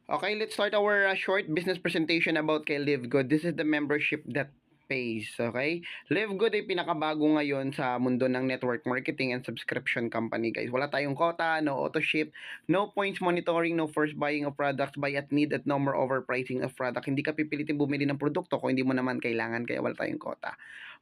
Okay, let's start our short business presentation about kay LiveGood. This is the membership that pays, okay? LiveGood ay pinakabago ngayon sa mundo ng network marketing and subscription company, guys. Wala tayong quota, no auto ship, no points monitoring, no first buying of products, buy at need at no more overpricing of product. Hindi ka pipilitin bumili ng produkto kung hindi mo naman kailangan, kaya wala tayong quota.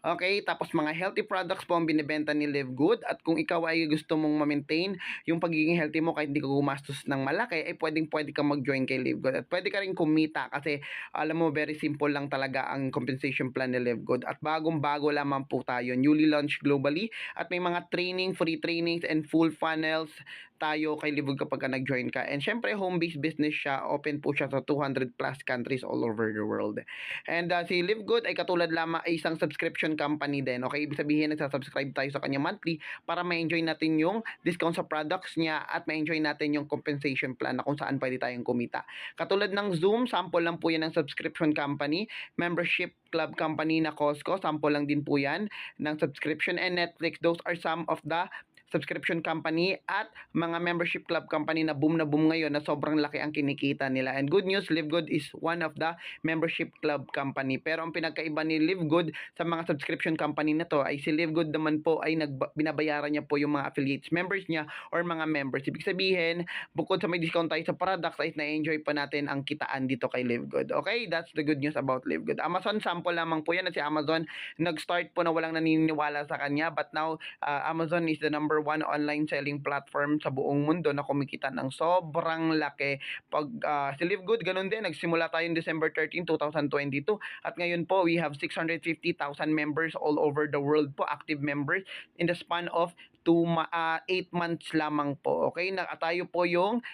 Okay, tapos mga healthy products po ang binibenta ni LiveGood, at kung ikaw ay gusto mong ma-maintain yung pagiging healthy mo kahit hindi ka gumastos ng malaki, ay pwede kang mag-join kay LiveGood at pwede ka rin kumita kasi alam mo, very simple lang talaga ang compensation plan ni LiveGood at bagong-bago lamang po tayo, newly launched globally, at may mga training, free trainings and full funnels tayo kay LiveGood kapag ka nag-join ka. And syempre, home-based business siya, open po siya sa 200 plus countries all over the world. And si LiveGood ay katulad lamang ay isang subscription company din. Okay, ibig sabihin nagsasubscribe tayo sa kanya monthly para ma-enjoy natin yung discount sa products niya at ma-enjoy natin yung compensation plan na kung saan pwede tayong kumita. Katulad ng Zoom, sample lang po yan ng subscription company. Membership club company na Costco, sample lang din po yan ng subscription. And Netflix, those are some of the subscription company at mga membership club company na boom ngayon na sobrang laki ang kinikita nila. And good news, LiveGood is one of the membership club company. Pero ang pinagkaiba ni LiveGood sa mga subscription company na to ay si LiveGood naman po ay binabayaran niya po yung mga affiliates members niya or mga members. Ibig sabihin, bukod sa may discount tayo sa products ay na-enjoy pa natin ang kitaan dito kay LiveGood. Okay, that's the good news about LiveGood. Amazon, sample lamang po yan, at si Amazon nag-start po na walang naniniwala sa kanya, but now Amazon is the number one online selling platform sa buong mundo na kumikita ng sobrang laki. Pag si LiveGood, ganun din, nagsimula tayo December 13, 2022 at ngayon po we have 650,000 members all over the world po, active members in the span of 8 months lamang po. Okay, na tayo po yung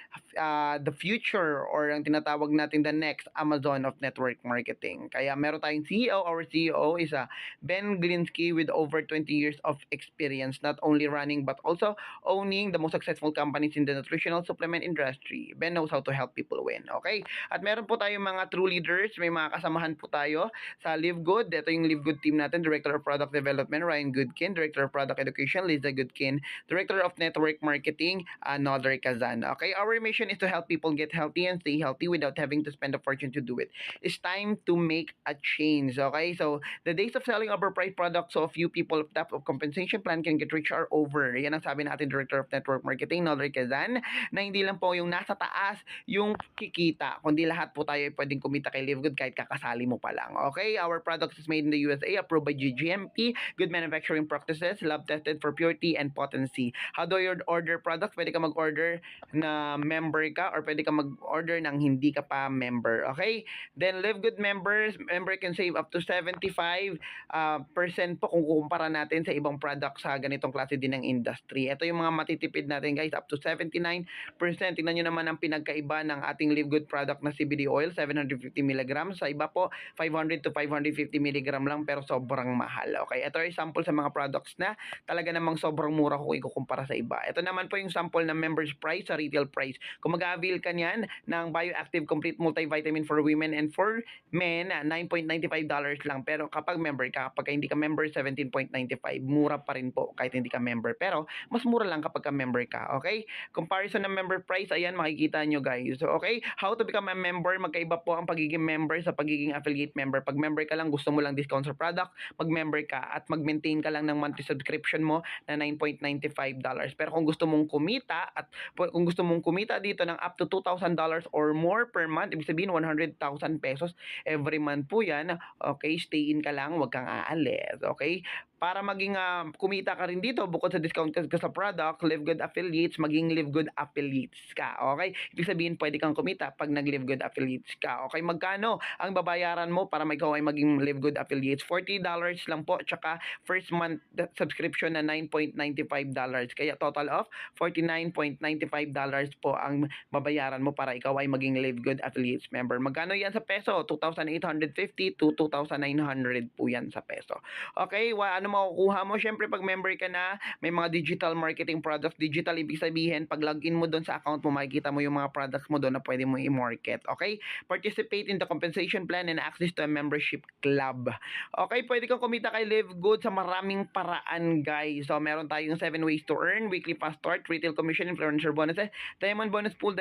the future or ang tinatawag natin the next Amazon of network marketing. Kaya meron tayong CEO. Our CEO is Ben Glinsky with over 20 years of experience, not only running but also owning the most successful companies in the nutritional supplement industry. Ben knows how to help people win. Okay? At meron po tayong mga true leaders, may mga kasamahan po tayo sa LiveGood. Ito yung LiveGood team natin, Director of Product Development, Ryan Goodkin, Director of Product Education, Liza Goodkin, Director of Network Marketing, Nodar Kazan. Okay? Our mission is to help people get healthy and stay healthy without having to spend a fortune to do it. It's time to make a change. Okay? So, the days of selling overpriced products so a few people of top of compensation plan can get rich are over. Yan ang sabi natin, Director of Network Marketing, Nodar Kazan, na hindi lang po yung nasa taas yung kikita, kundi lahat po tayo pwedeng kumita kay LiveGood kahit kakasali mo pa lang. Okay? Our product is made in the USA, approved by GGMP, good manufacturing practices, lab tested for purity and potency. How do you order products? Pwede ka mag-order na member ka or pwede ka mag-order ng hindi ka pa member. Okay? Then LiveGood member can save up to 75% po kung kukumpara natin sa ibang products sa ganitong klase din ng industry. Ito yung mga matitipid natin, guys, up to 79%. Tingnan nyo naman ang pinagkaiba ng ating LiveGood product na CBD oil, 750 mg. Sa iba po, 500 to 550 mg lang, pero sobrang mahal. Okay? Ito ay sample sa mga products na talaga namang sobrang mura kung ikukumpara sa iba. Ito naman po yung sample ng members price sa retail price. Kung mag-avail ka niyan ng Bioactive Complete Multivitamin for Women and for Men, $9.95 lang. Pero kapag member ka, kapag hindi ka member, $17.95. Mura pa rin po kahit hindi ka member. Pero mas mura lang kapag ka member ka. Okay? Comparison ng member price, ayan, makikita nyo, guys. So, okay? How to become a member? Magkaiba po ang pagiging member sa pagiging affiliate member. Pag member ka lang, gusto mo lang discount sa product, mag-member ka at mag-maintain ka lang ng monthly subscription mo na $9.95. Pero kung gusto mong kumita at kung gusto mong kumita dito ng up to $2,000 or more per month, ibig sabihin 100,000 pesos every month po yan. Okay, stay in ka lang, wag kang aalis. Okay? Para maging kumita ka rin dito, bukod sa discount ka sa product, LiveGood affiliates, maging LiveGood affiliates ka. Okay? Ibig sabihin, pwede kang kumita pag nag-LiveGood affiliates ka. Okay? Magkano ang babayaran mo para ikaw ay maging LiveGood affiliates? $40 lang po, tsaka first month subscription na $9.95. Kaya total of $49.95 po ang babayaran mo para ikaw ay maging LiveGood affiliates member. Magkano yan sa peso? 2,850 to 2,900 po yan sa peso. Okay? Ano paano makukuha mo? Syempre, pag member ka na, may mga digital marketing products. Digital, ibig sabihin, pag login mo doon sa account mo, makikita mo yung mga products mo doon na pwede mo i-market. Okay? Participate in the compensation plan and access to a membership club. Okay, pwede kang kumita kay Live Good sa maraming paraan, guys. So, meron tayong 7 ways to earn, weekly fast start, retail commission, influencer bonuses, diamond bonus pool,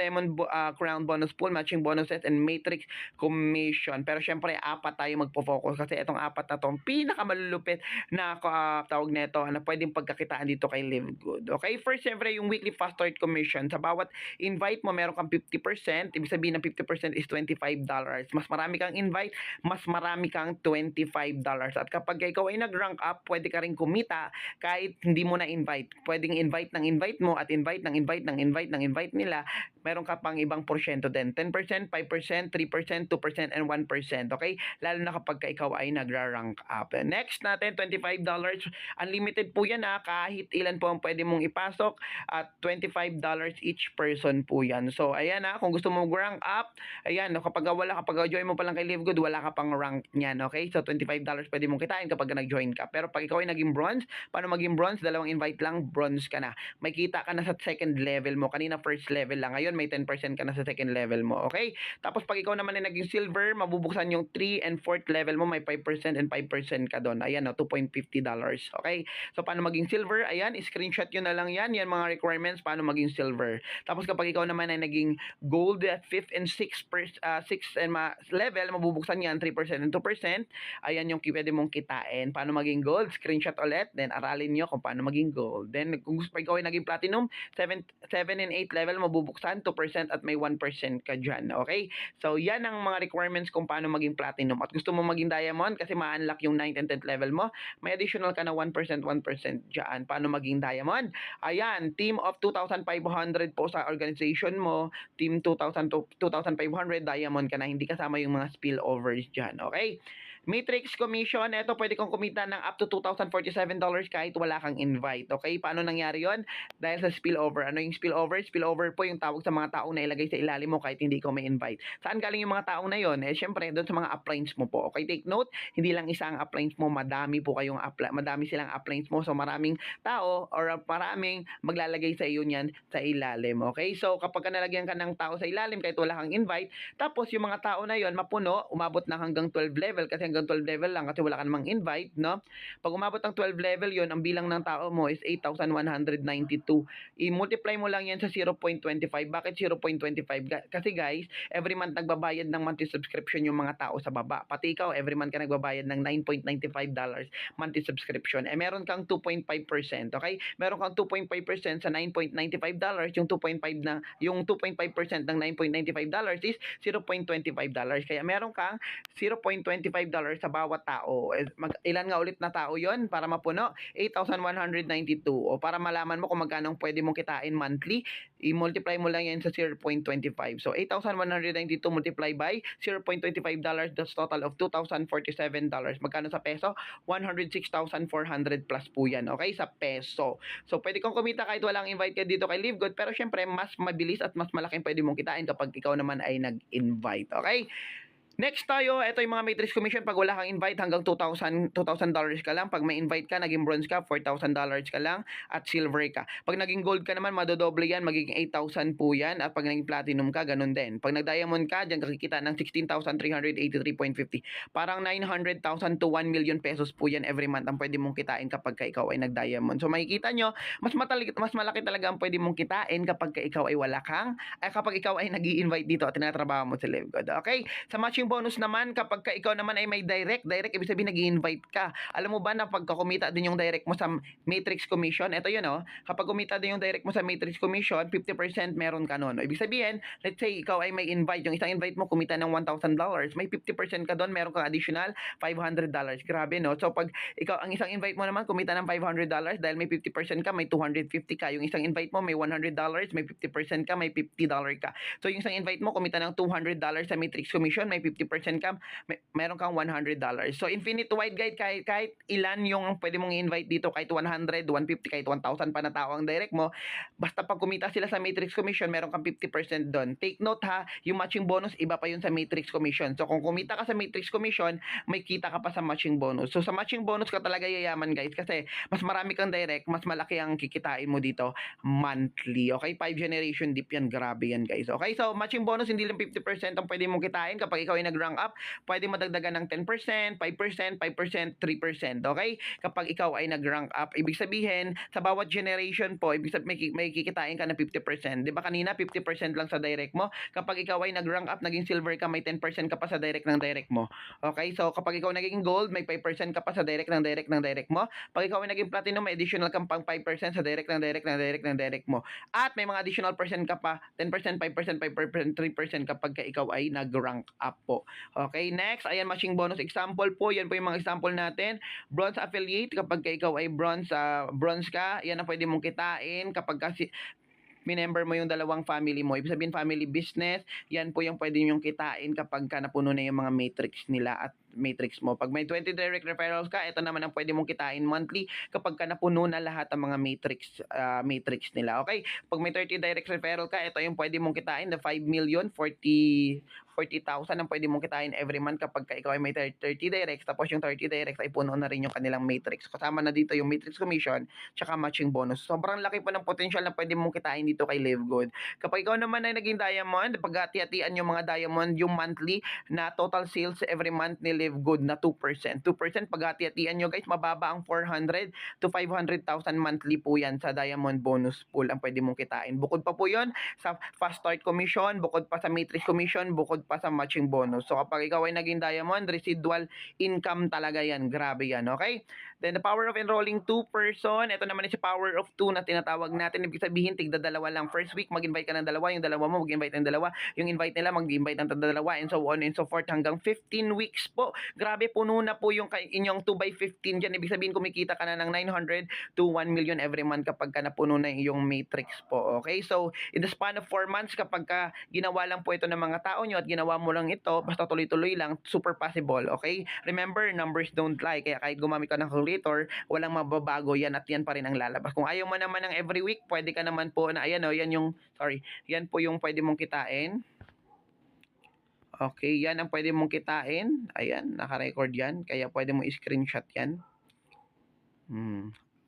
crown bonus pool, matching bonuses, and matrix commission. Pero syempre, apat tayo magpo-focus kasi itong apat na itong pinakamalulupit na tawag nito na pwedeng pagkakitaan dito kay Live Good. Okay, first, syempre, yung weekly fast start commission. Sa bawat invite mo, meron kang 50%. Ibig sabihin ng 50% is $25. Mas marami kang invite, mas marami kang $25. At kapag ikaw ay nag-rank up, pwede ka rin kumita kahit hindi mo na-invite. Pwedeng invite ng invite mo at invite ng invite ng invite ng invite nila, meron ka pang ibang porsyento din. 10%, 5%, 3%, 2%, and 1%. Okay? Lalo na kapag ikaw ay nagra-rank up. Next natin, $25. Unlimited po yan kahit ilan po ang pwede mong ipasok at $25 each person po yan. So, ayan kung gusto mo mag-rank up, ayan, kapag join mo pa lang kay Live Good, wala ka pang rank niyan. Okay? So, $25 pwede mong kitain kapag nag-join ka. Pero pag ikaw ay naging bronze, paano maging bronze? 2 invite lang, bronze ka na. May kita ka na sa second level mo. Kanina first level lang. Ngayon, may 10% ka na sa second level mo. Okay? Tapos pag ikaw naman ay naging silver, mabubuksan yung 3 and 4th level mo, may 5% and 5% ka doon. Ayan, $2.50. Okay? So, paano maging silver? Ayan, screenshot yun na lang yan. Yan mga requirements, paano maging silver. Tapos kapag ikaw naman ay naging gold at 5th and 6th level, mabubuksan yan 3% and 2%. Ayan yung pwede mong kitain. Paano maging gold? Screenshot ulit. Then, aralin nyo kung paano maging gold. Then, kung gusto pa ikaw ay naging platinum, 7 and 8 level, mabubuksan 2% at may 1% ka dyan. Okay? So, yan ang mga requirements kung paano maging platinum. At gusto mo maging diamond kasi ma-unlock yung 9th and 10th level mo, may additional ka na 1% dyan. Paano maging diamond? Ayan, team of 2,500 po sa organization mo, team 2,000 to 2,500, diamond ka na, hindi kasama yung mga spillovers dyan. Okay? Matrix commission, eto pwede kong kumita ng up to $2,047 kahit wala kang invite. Okay? Paano nangyari yon? Dahil sa spillover. Ano yung spillover? Spillover po yung tawag sa mga taong na ilagay sa ilalim mo kahit hindi ko may invite. Saan galing yung mga taong na yon? Syempre, doon sa mga uplines mo po. Okay? Take note, hindi lang isa ang uplines mo, madami silang uplines mo. So, maraming tao or maraming maglalagay sa iyo niyan sa ilalim. Okay? So, kapag nalagyan ka ng tao sa ilalim kahit wala kang invite, tapos yung mga tao na yon mapuno, umabot na hanggang 12 level kasi hanggang 12 level lang kasi wala ka namang invite, no? Pag umabot ng 12 level yon, ang bilang ng tao mo is 8,192. I-multiply mo lang yan sa 0.25. Bakit 0.25? Kasi guys, every month nagbabayad ng monthly subscription yung mga tao sa baba. Pati ikaw, every month ka nagbabayad ng $9.95 monthly subscription. Meron kang 2.5%, okay? Meron kang 2.5% sa $9.95, yung 2.5% ng $9.95 is $0.25. Kaya meron kang $0.25 sa bawat tao. Ilan nga ulit na tao yon para mapuno? 8,192. O para malaman mo kung magkano pwede mong kitain monthly, i-multiply mo lang yan sa 0.25. So, 8,192 multiply by $0.25, that's total of $2,047. Magkano sa peso? 106,400 plus po yan. Okay? Sa peso. So, pwede kong kumita kahit walang invite ka dito kay Live Good, pero syempre, mas mabilis at mas malaking pwede mong kitain kapag ikaw naman ay nag-invite. Okay? Next tayo, ito yung mga matrix commission. Pag wala kang invite, hanggang $2,000 ka lang. Pag may invite ka, naging bronze ka, $4,000 ka lang, at silver ka. Pag naging gold ka naman, madodoble yan, magiging 8,000 po yan. At pag naging platinum ka, ganun din. Pag nag-diamond ka, dyan kakikita ng 16,383.50. Parang 900,000 to 1 million pesos po yan every month ang pwede mong kitain kapag ikaw ay nag-diamond. So makikita nyo, mas malaki talaga ang pwede mong kitain kapag ikaw ay kapag ikaw ay nag-i-invite dito at tinatrabaho mo sa Live Good. Okay? Sa matching bonus naman, kapag ikaw naman ay may direct, ibig sabihin nag-i-invite ka. Alam mo ba na pagka kumita din yung direct mo sa matrix commission, ito yun kapag kumita din yung direct mo sa matrix commission, 50% meron ka nun. Ibig sabihin, let's say ikaw ay may invite, yung isang invite mo kumita ng $1,000, may 50% ka doon, meron kang additional $500. Grabe, no? So pag ang isang invite mo naman kumita ng $500, dahil may 50% ka, may 250 ka. Yung isang invite mo may $100, may 50% ka, may $50 ka. So yung isang invite mo kumita ng $200 sa matrix commission, may 50% ka, meron kang $100. So infinite wide guide, kahit ilan yung pwede mong i-invite dito, kahit 100, 150, kahit 1,000 pa na tao ang direct mo, basta pag kumita sila sa matrix commission, meron kang 50% doon. Take note ha, yung matching bonus, iba pa yun sa matrix commission. So kung kumita ka sa matrix commission, may kita ka pa sa matching bonus. So sa matching bonus ka talaga yayaman guys, kasi mas marami kang direct, mas malaki ang kikitain mo dito monthly. Okay, 5 generation dip yan, grabe yan guys. Okay, so matching bonus hindi lang 50% ang pwede mong kitain. Kapag ikaw ay nag-rank up, pwede madagdagan ng 10%, 5%, 5%, 3%. Okay, kapag ikaw ay nag-rank up, ibig sabihin sa bawat generation po, ibig sabihin may kikitain ka ng 50%. Di ba kanina 50% lang sa direct mo? Kapag ikaw ay nag-rank up, naging silver ka, may 10% ka pa sa direct ng direct mo. Okay, so kapag ikaw naging gold, may 5% ka pa sa direct ng direct ng direct mo. Pag ikaw ay naging platinum, may additional kang pang 5% sa direct ng direct ng direct ng direct mo. At may mga additional percent ka pa, 10%, 5%, 5%, 3% kapag ikaw ay nag-rank up po. Okay, next, ayan, matching bonus example po. Yan po yung mga example natin. Bronze affiliate, kapag ikaw ay bronze ka, yan ang pwede mong kitain kapag kasi minember mo yung dalawang family mo. Ibig sabihin family business, yan po yung pwede nyong kitain kapag ka napuno na yung mga matrix nila at matrix mo. Pag may 20 direct referrals ka, ito naman ang pwede mong kitain monthly kapag ka napuno na lahat ang mga matrix nila. Okay? Pag may 30 direct referral ka, ito yung pwede mong kitain, the 5 million, 40,000 ang pwede mong kitain every month kapag ka ikaw ay may 30 directs, tapos yung 30 directs ay puno na rin yung kanilang matrix. Kasama na dito yung matrix commission tsaka matching bonus. Sobrang laki po ng potential na pwede mong kitain dito kay Live Good. Kapag ikaw naman ay naging diamond, pag hati-hatian yung mga diamond, yung monthly na total sales every month ni Live Good na 2%. 2% pag hati-hatian nyo guys, mababa ang 400 to 500,000 monthly po yan sa diamond bonus pool ang pwede mong kitain. Bukod pa po yon sa fast start commission, bukod pa sa matrix commission, bukod pa sa matching bonus. So kapag ikaw ay naging diamond, residual income talaga yan. Grabe yan, okay? Then the power of enrolling 2 person, ito naman is the power of 2 na tinatawag natin. Ibig sabihin, tigda dalawa lang. First week, mag-invite ka ng dalawa, yung dalawa mo mag-invite ng dalawa, yung invite nila mag-invite ng dalawa, and so on and so forth hanggang 15 weeks po. Grabe, puno na po yung inyong 2x15 dyan. Ibig sabihin, kumikita ka na ng 900 to 1 million every month kapag ka napuno na yung matrix po. Okay? So, in the span of 4 months, kapag ka ginawa lang po ito ng mga tao nyo at ginawa mo lang ito, basta tuloy-tuloy lang, super possible. Okay? Remember, numbers don't lie. Kaya kahit gumamit ka ng calculator, walang mababago yan at yan pa rin ang lalabas. Kung ayaw mo naman ng every week, pwede ka naman po na, ayan o, yan po yung pwede mong kitain. Okay, yan ang pwede mong kitain. Ayan, naka-record yan. Kaya pwede mong i-screenshot yan.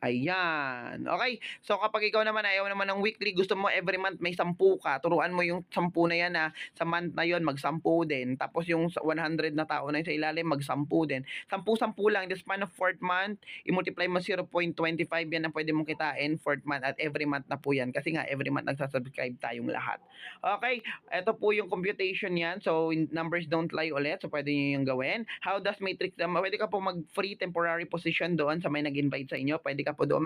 Ayan. Okay. So, kapag ikaw naman ayaw naman ng weekly, gusto mo every month may 10 ka, turuan mo yung 10 na yan na sa month na yon mag-10 din. Tapos yung 100 na tao na yun sa ilalim, mag-10 din. 10-10 lang. In the span of 4th month, i-multiply mo 0.25 yan ang pwede mong kitain 4th month at every month na po yan. Kasi nga, every month nagsasubscribe tayong lahat. Okay. Ito po yung computation yan. So, numbers don't lie ulit. So, pwede nyo yung gawin. How does matrix, pwede ka po mag-free temporary position doon sa may nag-invite sa inyo. Pwede ka po doon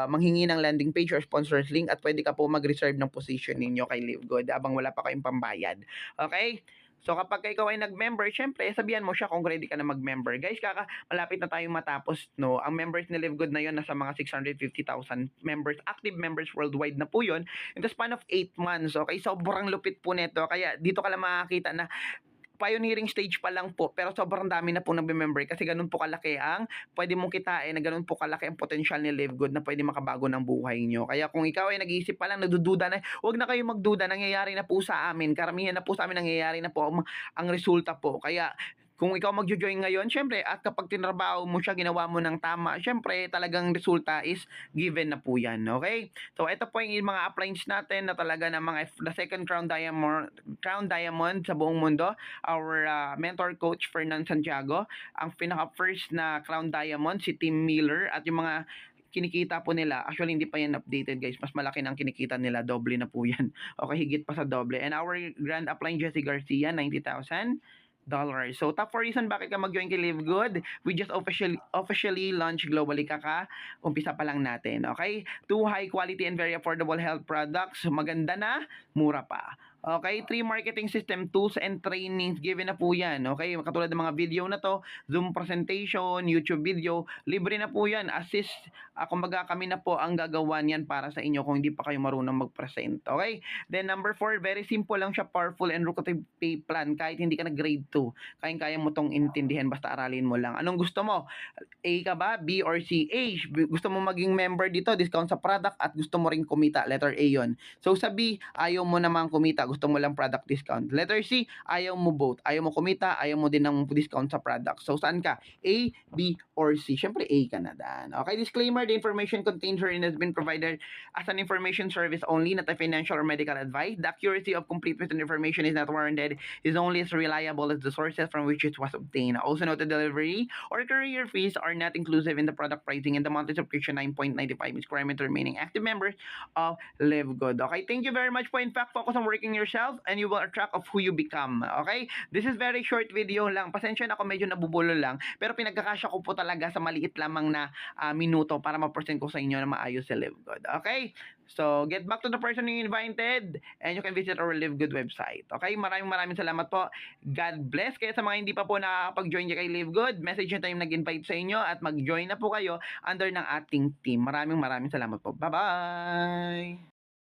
manghingi ng landing page or sponsors link at pwede ka po mag-reserve ng position ninyo kay Live Good abang wala pa kayong pambayad. Okay? So kapag ikaw ay nag-member, syempre sabihan mo siya kung ready ka na mag-member. Guys, malapit na tayong matapos, no. Ang members ni Live Good na yon nasa mga 650,000 members, active members worldwide na po yon in the span of 8 months. Okay? Sobrang lupit po nito. Kaya dito ka lang makakita na pioneering stage pa lang po, pero sobrang dami na po nagbe-member kasi ganun po kalaki ang pwede mong kitain, na ganun po kalaki ang potential ni Live Good na pwede makabago ng buhay nyo. Kaya kung ikaw ay nag-iisip pa lang, nagdududa na, huwag na kayong magduda, nangyayari na po sa amin. Karamihan na po sa amin nangyayari na po ang resulta po. Kaya kung ikaw magjo-join ngayon, syempre, at kapag tinrabaho mo siya, ginawa mo ng tama, syempre, talagang resulta is given na po yan, okay? So, ito po yung mga uplines natin na talaga ng mga the second crown diamond sa buong mundo. Our mentor coach, Fernand Santiago. Ang pinaka-first na crown diamond, si Tim Miller. At yung mga kinikita po nila, actually hindi pa yan updated guys, mas malaki na ang kinikita nila, doble na po yan. Okay, higit pa sa doble. And our grand upline, Jesse Garcia, $90,000. So, top 4 reason bakit ka mag-join kay Live Good. We just officially launched globally, umpisa pa lang natin, okay? 2 high quality and very affordable health products. Maganda na, mura pa. Okay, 3 marketing system tools and trainings given na po yan. Okay, katulad ng mga video na to, Zoom presentation, YouTube video, libre na po yan. Assist, kumbaga kami na po ang gagawa niyan para sa inyo kung hindi pa kayo marunong mag-present. Okay, then number 4, very simple lang siya, powerful and lucrative pay plan. Kahit hindi ka na grade 2, kaya mo tong intindihan, basta aralin mo lang. Anong gusto mo? A ka ba? B or C? A, gusto mo maging member dito, discount sa product at gusto mo ring kumita. Letter A yon. So sa B, ayaw mo namang kumita, gusto mo lang product discount. Letter C, ayaw mo both. Ayaw mo kumita, ayaw mo din ng discount sa product. So saan ka? A, B, or C? Syempre A ka na dan. Okay, disclaimer, the information contained herein has been provided as an information service only, not a financial or medical advice. The accuracy of complete written information is not warranted, is only as reliable as the sources from which it was obtained. Also note the delivery or courier fees are not inclusive in the product pricing, and the monthly subscription 9.95 is requirement to remaining active members of Live Good. Okay, thank you very much po. In fact, focus on working yourself and you will attract of who you become. Okay, this is very short video lang. Pasensya na ako, medyo nabubulo lang, pero pinagkakasya ko po talaga sa maliit lamang na minuto para ma-present ko sa inyo na maayos si Live Good. Okay, so get back to the person you invited and you can visit our Live Good website. Okay, maraming salamat po. God bless. Kaya sa mga hindi pa po nakakapag-join kay Live Good, message nyo tayo nag-invite sa inyo at mag-join na po kayo under ng ating team. Maraming salamat po. Bye-bye!